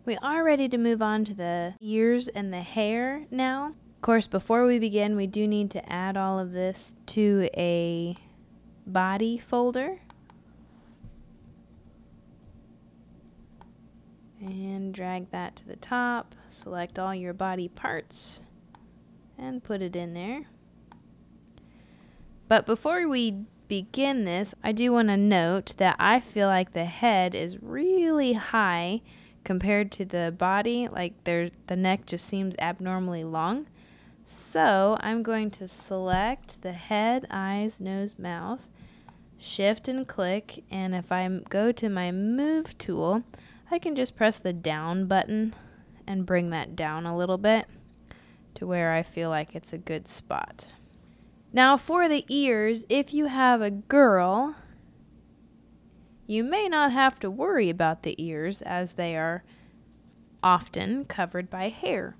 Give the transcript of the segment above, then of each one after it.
We are ready to move on to the ears and the hair now. Of course, before we begin, we do need to add all of this to a body folder. And drag that to the top. Select all your body parts and put it in there. But before we begin this, I do want to note that I feel like the head is really high compared to the body. Like the neck just seems abnormally long. So I'm going to select the head, eyes, nose, mouth, shift and click, and if I go to my move tool, I can just press the down button and bring that down a little bit to where I feel like it's a good spot. Now for the ears, if you have a girl, you may not have to worry about the ears as they are often covered by hair.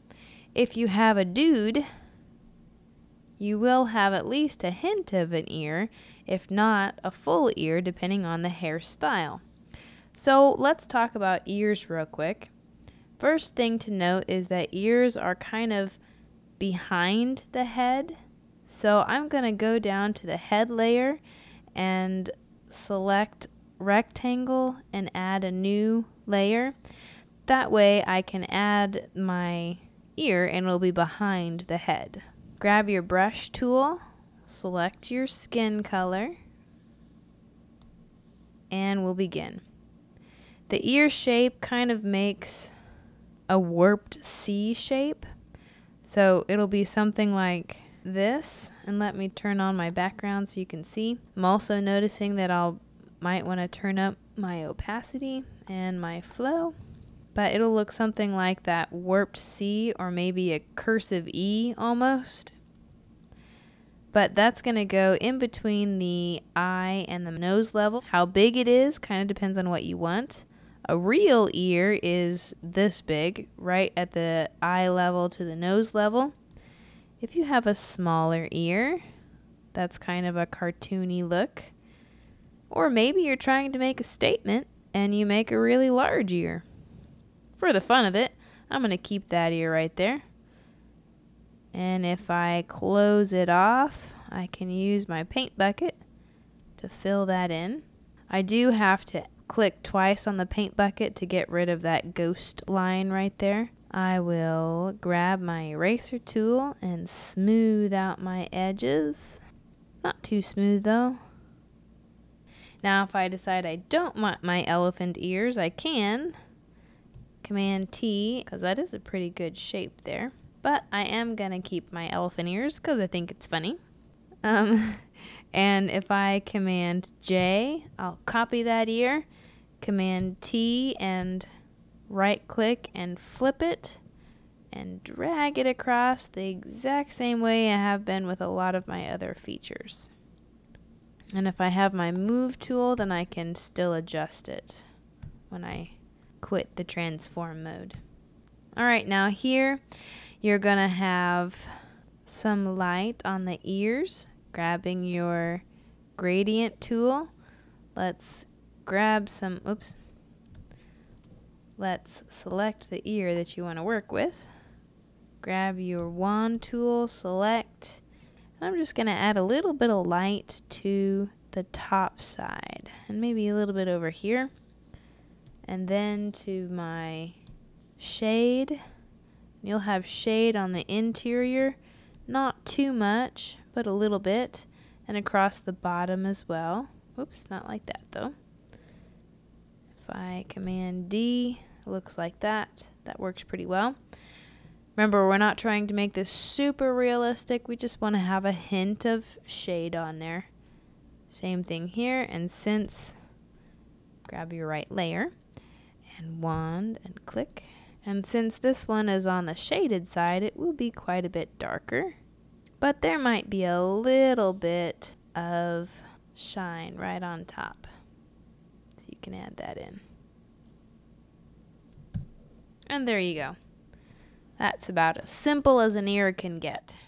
If you have a dude, you will have at least a hint of an ear, if not a full ear, depending on the hairstyle. So let's talk about ears real quick. First thing to note is that ears are kind of behind the head. So I'm going to go down to the head layer and select rectangle and add a new layer. That way I can add my ear and it'll be behind the head. Grab your brush tool, select your skin color, and we'll begin. The ear shape kind of makes a warped C shape. So it'll be something like this, and let me turn on my background so you can see. I'm also noticing that might want to turn up my opacity and my flow, but it'll look something like that warped C or maybe a cursive E almost. But that's going to go in between the eye and the nose level. How big it is kind of depends on what you want. A real ear is this big, right at the eye level to the nose level. If you have a smaller ear, that's kind of a cartoony look. Or maybe you're trying to make a statement and you make a really large ear. For the fun of it, I'm going to keep that ear right there. And if I close it off, I can use my paint bucket to fill that in. I do have to click twice on the paint bucket to get rid of that ghost line right there. I will grab my eraser tool and smooth out my edges. Not too smooth though. Now if I decide I don't want my elephant ears, I can Command T, because that is a pretty good shape there. But I am going to keep my elephant ears because I think it's funny. And if I Command J, I'll copy that ear, Command T and right click and flip it and drag it across the exact same way I have been with a lot of my other features. And if I have my move tool, then I can still adjust it when I quit the transform mode. Alright, now here you're going to have some light on the ears. Grabbing your gradient tool, let's grab some, let's select the ear that you want to work with. Grab your wand tool, select, and I'm just going to add a little bit of light to the top side and maybe a little bit over here. And then to my shade, you'll have shade on the interior, not too much, but a little bit, and across the bottom as well. Oops, not like that though. If I Command D, it looks like that. That works pretty well. Remember, we're not trying to make this super realistic. We just want to have a hint of shade on there. Same thing here, and grab your right layer and wand and click. And since this one is on the shaded side, it will be quite a bit darker. But there might be a little bit of shine right on top. So you can add that in. And there you go. That's about as simple as an ear can get.